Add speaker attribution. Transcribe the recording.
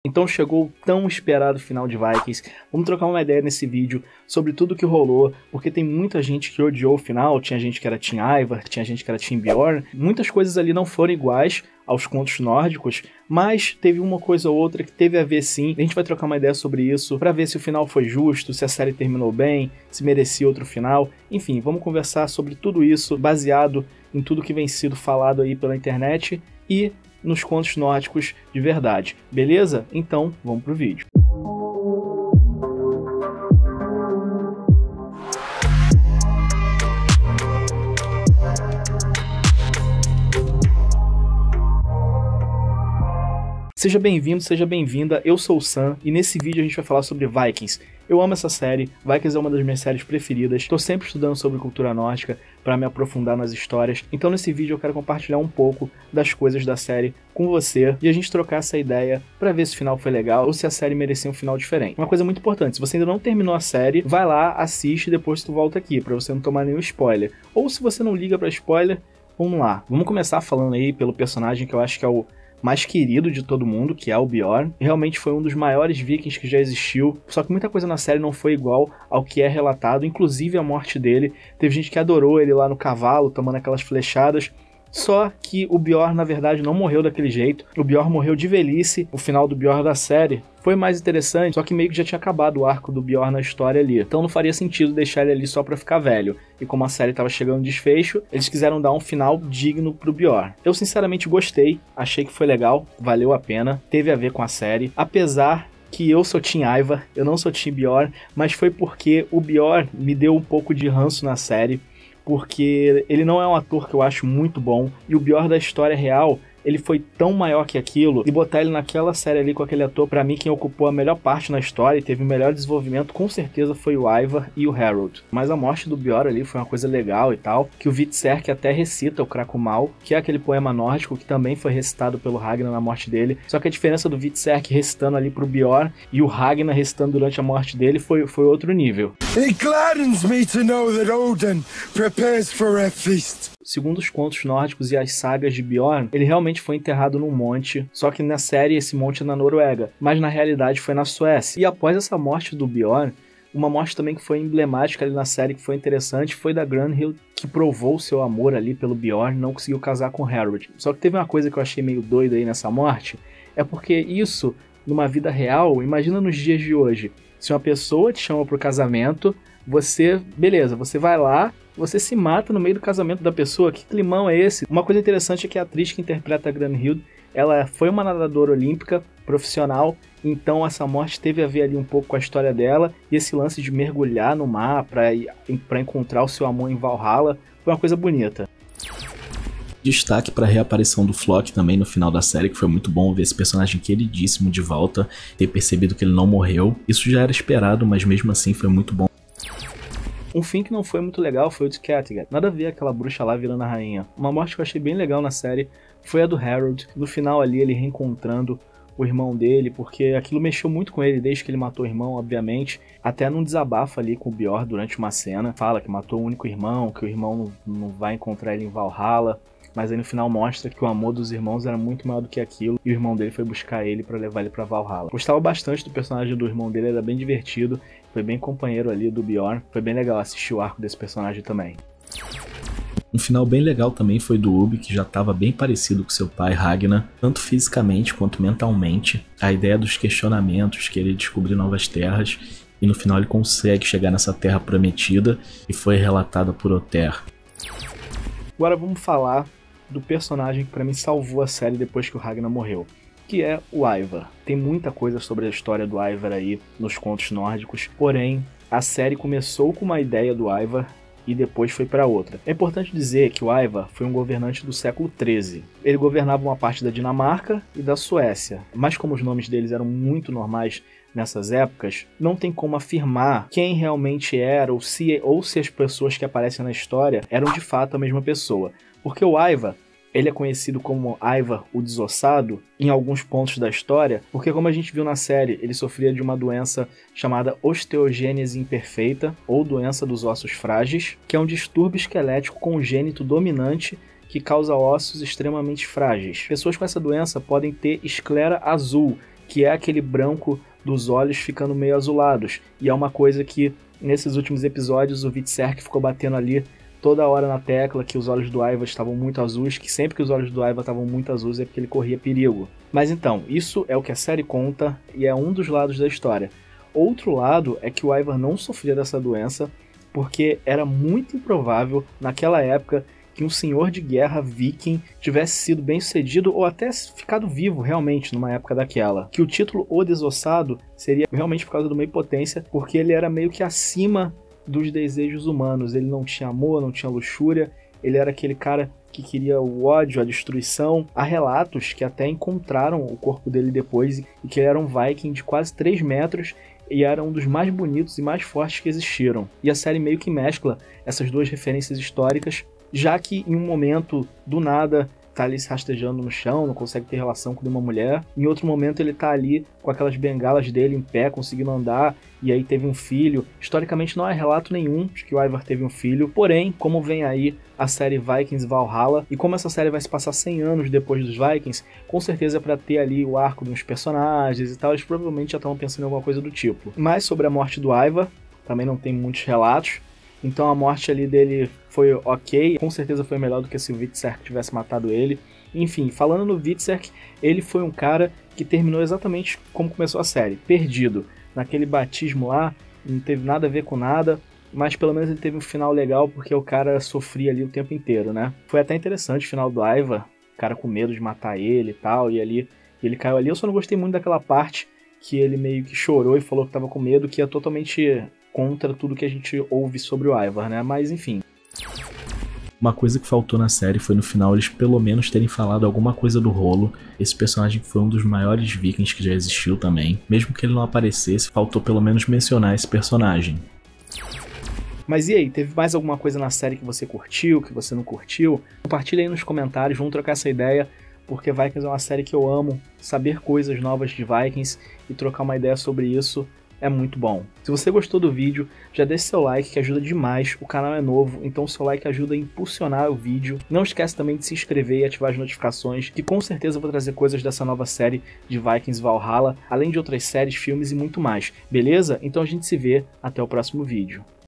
Speaker 1: Então chegou o tão esperado final de Vikings. Vamos trocar uma ideia nesse vídeo sobre tudo que rolou, porque tem muita gente que odiou o final, tinha gente que era Team Ivar, tinha gente que era Team Bjorn. Muitas coisas ali não foram iguais aos contos nórdicos, mas teve uma coisa ou outra que teve a ver sim. A gente vai trocar uma ideia sobre isso, pra ver se o final foi justo, se a série terminou bem, se merecia outro final. Enfim, vamos conversar sobre tudo isso, baseado em tudo que vem sido falado aí pela internet e nos contos nórdicos de verdade, beleza? Então, vamos pro vídeo. Seja bem-vindo, seja bem-vinda, eu sou o Sam e nesse vídeo a gente vai falar sobre Vikings. Eu amo essa série, Vikings é uma das minhas séries preferidas, estou sempre estudando sobre cultura nórdica para me aprofundar nas histórias, então nesse vídeo eu quero compartilhar um pouco das coisas da série com você e a gente trocar essa ideia para ver se o final foi legal ou se a série merecia um final diferente. Uma coisa muito importante, se você ainda não terminou a série, vai lá, assiste e depois tu volta aqui, para você não tomar nenhum spoiler. Ou se você não liga para spoiler, vamos lá. Vamos começar falando aí pelo personagem que eu acho que é o mais querido de todo mundo, que é o Bjorn. Realmente foi um dos maiores vikings que já existiu, só que muita coisa na série não foi igual ao que é relatado, inclusive a morte dele. Teve gente que adorou ele lá no cavalo, tomando aquelas flechadas, só que o Bjorn na verdade não morreu daquele jeito. O Bjorn morreu de velhice. O final do Bjorn da série foi mais interessante, só que meio que já tinha acabado o arco do Bjorn na história ali, então não faria sentido deixar ele ali só pra ficar velho. E como a série tava chegando no desfecho, eles quiseram dar um final digno pro Bjorn. Eu sinceramente gostei, achei que foi legal, valeu a pena, teve a ver com a série, apesar que eu sou Team Ivar, eu não sou Team Bjorn, mas foi porque o Bjorn me deu um pouco de ranço na série, porque ele não é um ator que eu acho muito bom, e o Bjorn da história real, ele foi tão maior que aquilo, e botar ele naquela série ali com aquele ator, pra mim quem ocupou a melhor parte na história e teve o melhor desenvolvimento com certeza foi o Ivar e o Harold. Mas a morte do Bjorn ali foi uma coisa legal e tal, que o Hvitserk até recita o Krakumal, que é aquele poema nórdico que também foi recitado pelo Ragnar na morte dele, só que a diferença do Hvitserk recitando ali pro Bjorn e o Ragnar recitando durante a morte dele foi outro nível.
Speaker 2: It gladdens me to know that Odin prepares for a feast.
Speaker 1: Segundo os contos nórdicos e as sagas de Bjorn, ele realmente foi enterrado num monte, só que na série esse monte é na Noruega, mas na realidade foi na Suécia. E após essa morte do Bjorn, uma morte também que foi emblemática ali na série, que foi interessante, foi da Gunhild, que provou seu amor ali pelo Bjorn, não conseguiu casar com Harold. Só que teve uma coisa que eu achei meio doida aí nessa morte, é porque isso, numa vida real, imagina nos dias de hoje, se uma pessoa te chama pro casamento, beleza, você vai lá, você se mata no meio do casamento da pessoa, que climão é esse? Uma coisa interessante é que a atriz que interpreta a Gunhild, ela foi uma nadadora olímpica profissional, então essa morte teve a ver ali um pouco com a história dela, e esse lance de mergulhar no mar para encontrar o seu amor em Valhalla, foi uma coisa bonita.
Speaker 3: Destaque para a reaparição do Flock também no final da série, que foi muito bom ver esse personagem queridíssimo de volta, ter percebido que ele não morreu. Isso já era esperado, mas mesmo assim foi muito bom.
Speaker 1: Um fim que não foi muito legal foi o de Kattegat. Nada a ver aquela bruxa lá virando a rainha. Uma morte que eu achei bem legal na série foi a do Harold. No final ali ele reencontrando o irmão dele, porque aquilo mexeu muito com ele desde que ele matou o irmão, obviamente. Até num desabafo ali com o Bjorn durante uma cena. Fala que matou o único irmão, que o irmão não vai encontrar ele em Valhalla. Mas aí no final mostra que o amor dos irmãos era muito maior do que aquilo, e o irmão dele foi buscar ele pra levar ele pra Valhalla. Gostava bastante do personagem do irmão dele, era bem divertido, foi bem companheiro ali do Bjorn, foi bem legal assistir o arco desse personagem também.
Speaker 3: Um final bem legal também foi do Ubbi, que já estava bem parecido com seu pai Ragnar, tanto fisicamente quanto mentalmente. A ideia dos questionamentos, querer descobrir novas terras, e no final ele consegue chegar nessa terra prometida, e foi relatada por Other.
Speaker 1: Agora vamos falar do personagem que pra mim salvou a série depois que o Ragnar morreu, que é o Ivar. Tem muita coisa sobre a história do Ivar aí nos contos nórdicos, porém a série começou com uma ideia do Ivar e depois foi para outra. É importante dizer que o Ivar foi um governante do século XIII. Ele governava uma parte da Dinamarca e da Suécia, mas como os nomes deles eram muito normais nessas épocas, não tem como afirmar quem realmente era ou se as pessoas que aparecem na história eram de fato a mesma pessoa. Porque o Ivar, ele é conhecido como Ivar o Desossado em alguns pontos da história, porque como a gente viu na série, ele sofria de uma doença chamada osteogênese imperfeita, ou doença dos ossos frágeis, que é um distúrbio esquelético congênito dominante que causa ossos extremamente frágeis. Pessoas com essa doença podem ter esclera azul, que é aquele branco dos olhos ficando meio azulados. E é uma coisa que, nesses últimos episódios, o Witserk ficou batendo ali toda hora na tecla que os olhos do Ivar estavam muito azuis, que sempre que os olhos do Ivar estavam muito azuis é porque ele corria perigo. Mas então, isso é o que a série conta e é um dos lados da história. Outro lado é que o Ivar não sofria dessa doença porque era muito improvável, naquela época, que um senhor de guerra viking tivesse sido bem sucedido ou até ficado vivo realmente numa época daquela. Que o título O Desossado seria realmente por causa de uma impotência, porque ele era meio que acima dos desejos humanos. Ele não tinha amor, não tinha luxúria, ele era aquele cara que queria o ódio, a destruição. Há relatos que até encontraram o corpo dele depois e que ele era um viking de quase 3 metros e era um dos mais bonitos e mais fortes que existiram. E a série meio que mescla essas duas referências históricas, já que em um momento, do nada, tá ali se rastejando no chão, não consegue ter relação com nenhuma mulher. Em outro momento ele tá ali com aquelas bengalas dele em pé, conseguindo andar, e aí teve um filho. Historicamente não há relato nenhum de que o Ivar teve um filho, porém, como vem aí a série Vikings Valhalla, e como essa série vai se passar 100 anos depois dos Vikings, com certeza é pra ter ali o arco de uns personagens e tal, eles provavelmente já estavam pensando em alguma coisa do tipo. Mas sobre a morte do Ivar, também não tem muitos relatos. Então a morte ali dele foi ok, com certeza foi melhor do que se o Witserk tivesse matado ele. Enfim, falando no Witserk, ele foi um cara que terminou exatamente como começou a série, perdido. Naquele batismo lá, não teve nada a ver com nada, mas pelo menos ele teve um final legal porque o cara sofria ali o tempo inteiro, né? Foi até interessante o final do Ivar, o cara com medo de matar ele e tal, e ali ele caiu ali. Eu só não gostei muito daquela parte que ele meio que chorou e falou que tava com medo, que é totalmente contra tudo que a gente ouve sobre o Ivar, né? Mas enfim.
Speaker 3: Uma coisa que faltou na série foi no final eles pelo menos terem falado alguma coisa do Rolo. Esse personagem foi um dos maiores vikings que já existiu também. Mesmo que ele não aparecesse, faltou pelo menos mencionar esse personagem.
Speaker 1: Mas e aí, teve mais alguma coisa na série que você curtiu, que você não curtiu? Compartilha aí nos comentários, vamos trocar essa ideia, porque Vikings é uma série que eu amo. Saber coisas novas de Vikings e trocar uma ideia sobre isso é muito bom. Se você gostou do vídeo, já deixe seu like que ajuda demais, o canal é novo, então o seu like ajuda a impulsionar o vídeo. Não esquece também de se inscrever e ativar as notificações, que com certeza eu vou trazer coisas dessa nova série de Vikings Valhalla, além de outras séries, filmes e muito mais, beleza? Então a gente se vê, até o próximo vídeo.